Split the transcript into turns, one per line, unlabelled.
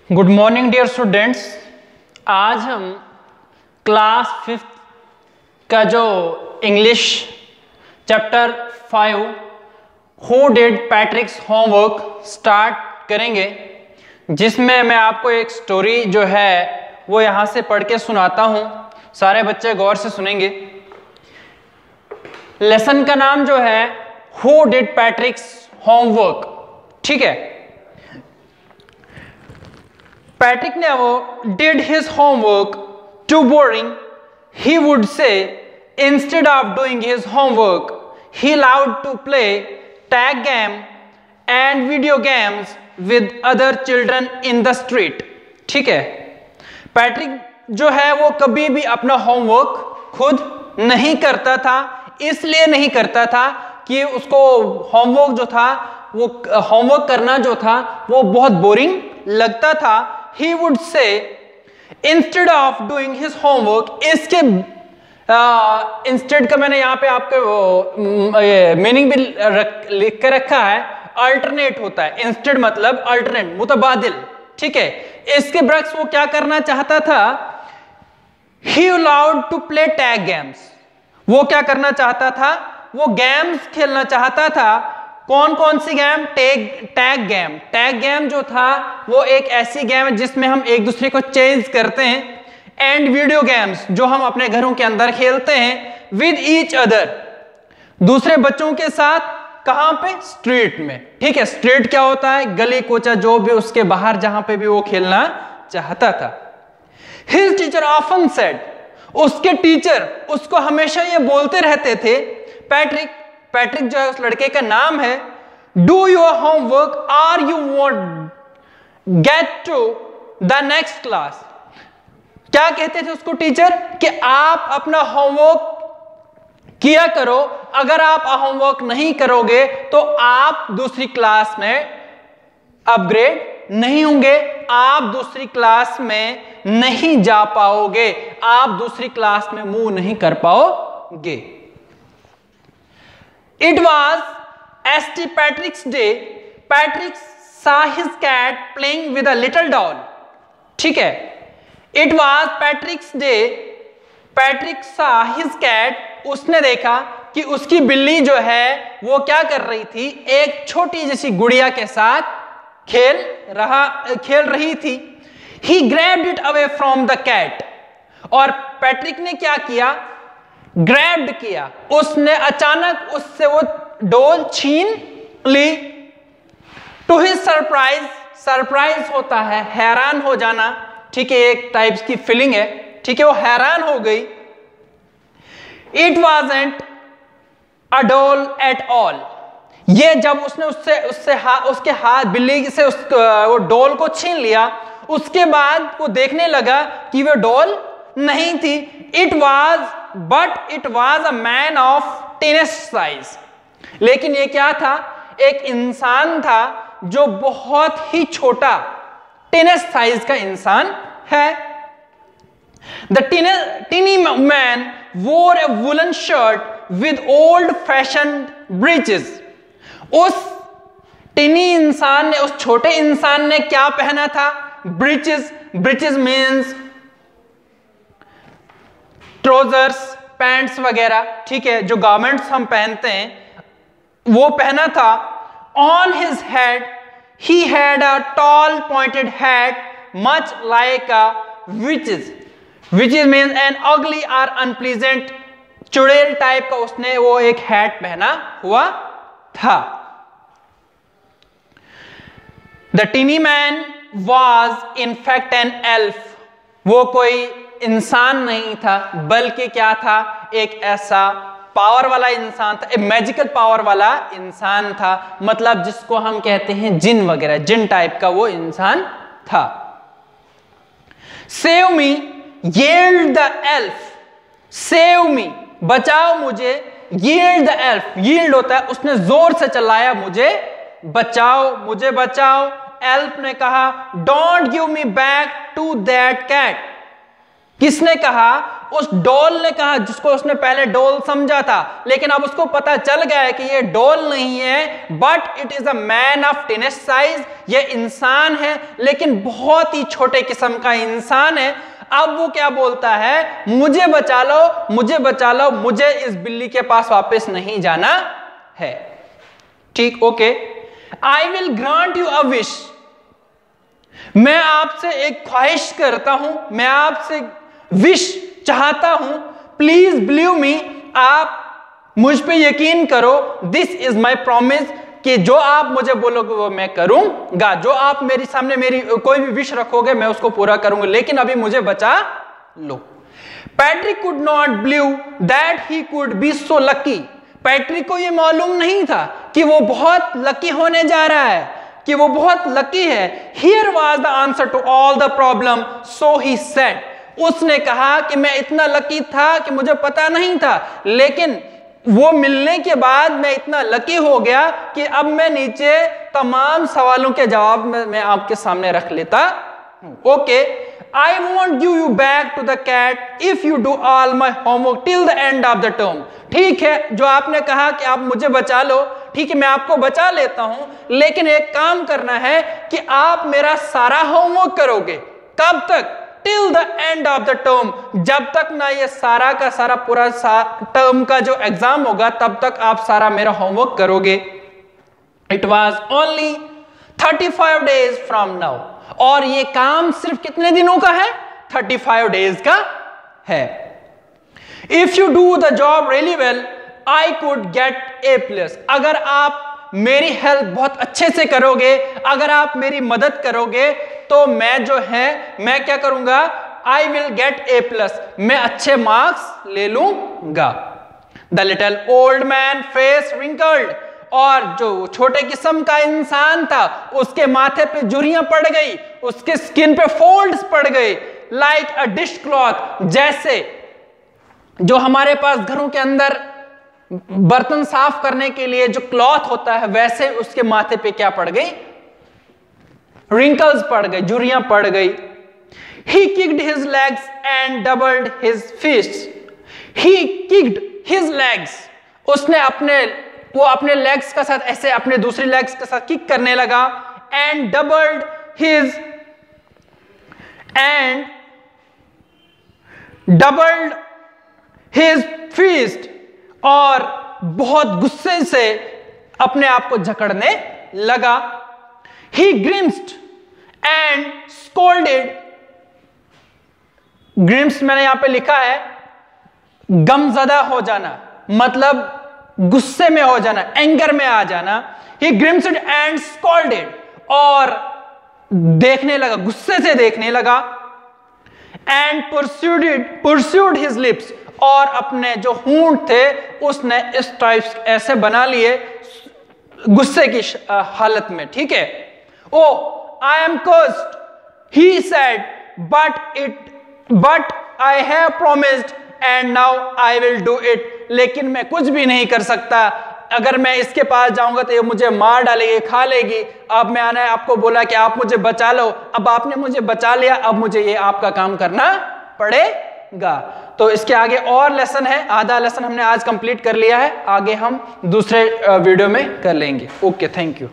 Good morning dear students. आज हम class 5th का जो English chapter 5 who did पैट्रिक्स homework start करेंगे, जिसमें मैं आपको एक स्टोरी जो है वो यहाँ से पढ़ के सुनाता हूँ। सारे बच्चे गौर से सुनेंगे। लेसन का नाम जो है हु डिड पैट्रिक्स होमवर्क, ठीक है। पैट्रिक ने वो did his homework too boring, he would say. Instead of doing his homework, he loved to play tag game and video games with other children in the street. ठीक है, Patrick जो है वो कभी भी अपना होमवर्क खुद नहीं करता था। इसलिए नहीं करता था कि उसको होमवर्क जो था वो होमवर्क करना जो था वो बहुत बोरिंग लगता था। He would say instead of doing his homework, इसके इंस्टेड का मैंने यहाँ पे आपके मीनिंग भी लिख के रखा है। अल्टरनेट होता है, इंस्टेड मतलब अल्टरनेट, मुतबादिल, ठीक है। इसके बरक्स वो क्या करना चाहता था? He loved to play tag games. वो क्या करना चाहता था? वो गेम्स खेलना चाहता था। कौन कौन सी game? Tag game. Tag game जो था वो एक ऐसी गेम है जिसमें हम एक दूसरे को चेज करते हैं। एंड वीडियो गेम्स जो हम अपने घरों के अंदर खेलते हैं विद ईच अदर, दूसरे बच्चों के साथ। कहां पे? स्ट्रीट में, ठीक है। स्ट्रीट क्या होता है? गली कोचा, जो भी उसके बाहर जहां पे भी वो खेलना चाहता था। हिज टीचर ऑफन सेड, उसके टीचर उसको हमेशा ये बोलते रहते थे, पैट्रिक जो है उस लड़के का नाम है, do your homework or you won't get to the next class. क्या कहते थे उसको टीचर? कि आप अपना होमवर्क किया करो, अगर आप होमवर्क नहीं करोगे तो आप दूसरी क्लास में अपग्रेड नहीं होंगे, आप दूसरी क्लास में नहीं जा पाओगे, आप दूसरी क्लास में मूव नहीं कर पाओगे। It was St. Patrick's Day. Patrick saw his cat playing with a little doll. ठीक है, It was Patrick's Day. Patrick saw his cat. उसने देखा कि उसकी बिल्ली जो है वो क्या कर रही थी? एक छोटी जैसी गुड़िया के साथ खेल रही थी। He grabbed it away from the cat. और पैट्रिक ने क्या किया? ग्रैब्ड किया, उसने अचानक उससे वो डॉल छीन ली। टू हिज सरप्राइज, सरप्राइज होता है हैरान हो जाना, ठीक है, एक टाइप्स की फीलिंग है, ठीक है। वो हैरान हो गई। It wasn't a doll at all. ये जब उसने उसके हाथ बिल्ली से वो डॉल को छीन लिया, उसके बाद वो देखने लगा कि वो डॉल नहीं थी। It was a man of teenage size. लेकिन ये क्या था? एक इंसान था जो बहुत ही छोटा, टीनेज साइज का इंसान है। The tiny man wore a woollen shirt with old fashion breeches. उस टीनी इंसान ने, उस छोटे इंसान ने क्या पहना था? Breeches. Breeches means trousers, pants वगैरह, ठीक है, जो गारमेंट्स हम पहनते हैं, वो पहना था। On his head he had a tall pointed hat much like a witches. Witches means N अगली और अनप्लीजेंट, चुड़ैल टाइप का उसने वो एक हैट पहना हुआ था। The tiny man was in fact an elf. वो कोई इंसान नहीं था, बल्कि क्या था? एक ऐसा पावर वाला इंसान था, एक मैजिकल पावर वाला इंसान था, मतलब जिसको हम कहते हैं जिन वगैरह, जिन टाइप का वो इंसान था। Save me yield the elf. Save me, बचाओ मुझे। यील्ड द एल्फ, यील्ड होता है उसने जोर से चिल्लाया, मुझे बचाओ, मुझे बचाओ। एल्फ ने कहा, don't give me back to that cat. किसने कहा? उस डॉल ने कहा, जिसको उसने पहले डॉल समझा था, लेकिन अब उसको पता चल गया है कि ये डॉल नहीं है, but it is a man of teenage size, ये इंसान है लेकिन बहुत ही छोटे किस्म का इंसान है। अब वो क्या बोलता है, मुझे बचा लो, मुझे बचा लो, मुझे इस बिल्ली के पास वापस नहीं जाना है। ठीक, okay, I will grant you a wish, मैं आपसे एक ख्वाहिश करता हूं, मैं आपसे विश चाहता हूं, प्लीज बिलीव मी, आप मुझ पे यकीन करो, दिस इज माई प्रॉमिस, कि जो आप मुझे बोलोगे वो मैं करूंगा, जो आप मेरे सामने मेरी कोई भी विश रखोगे मैं उसको पूरा करूंगा, लेकिन अभी मुझे बचा लो। Patrick could not believe that he could be so lucky, Patrick को ये मालूम नहीं था कि वो बहुत लकी होने जा रहा है, कि वो बहुत लकी है। Here was the answer to all the problem, so he said, उसने कहा कि मैं इतना लकी था कि मुझे पता नहीं था, लेकिन वो मिलने के बाद मैं इतना लकी हो गया कि अब मैं नीचे तमाम सवालों के जवाब मैं आपके सामने रख लेता हूं। Okay, I won't give you back to the cat if you do all my homework till the end of the term. ठीक है, जो आपने कहा कि आप मुझे बचा लो, ठीक है मैं आपको बचा लेता हूं, लेकिन एक काम करना है कि आप मेरा सारा होमवर्क करोगे। कब तक? Till the end of the term, जब तक ना ये सारा का सारा पूरा टर्म का जो एग्जाम होगा तब तक आप सारा मेरा होमवर्क करोगे। It was only 35 days from now, और ये काम सिर्फ कितने दिनों का है? 35 डेज का है। If you do the job really well I could get A+, अगर आप मेरी हेल्प बहुत अच्छे से करोगे, अगर आप मेरी मदद करोगे तो मैं जो है मैं क्या करूंगा, आई विल गेट A+, मैं अच्छे मार्क्स ले लूंगा। The little old man face wrinkled, और जो छोटे किस्म का इंसान था उसके माथे पे झुर्रियां पड़ गई, उसके स्किन पे फोल्ड्स पड़ गए, लाइक अ डिश क्लॉथ, जैसे जो हमारे पास घरों के अंदर बर्तन साफ करने के लिए जो क्लॉथ होता है, वैसे उसके माथे पे क्या पड़ गई? रिंकल्स पड़ गई, झुर्रियां पड़ गई। He kicked his legs and doubled his fists. He kicked his legs. उसने अपने लेग्स के साथ ऐसे अपने दूसरी लेग्स के साथ किक करने लगा, and doubled his fist, और बहुत गुस्से से अपने आप को जकड़ने लगा। He grimaced and scolded. Grimes मैंने यहां पे लिखा है गमजदा हो जाना, मतलब गुस्से में हो जाना, एंगर में आ जाना। He grimaced and scolded, और देखने लगा, गुस्से से देखने लगा। And pursued his lips, और अपने जो होंठ थे उसने इस टाइप ऐसे बना लिए गुस्से की हालत में। ठीक है, ओ I am cursed, he said, but I have promised and now I will do it. लेकिन मैं कुछ भी नहीं कर सकता, अगर मैं इसके पास जाऊंगा तो ये मुझे मार डालेगी, खा लेगी। अब मैंने आपको बोला कि आप मुझे बचा लो, अब आपने मुझे बचा लिया, अब मुझे ये आपका काम करना पड़ेगा। तो इसके आगे और लेसन है, आधा लेसन हमने आज कंप्लीट कर लिया है, आगे हम दूसरे वीडियो में कर लेंगे। Okay, thank you.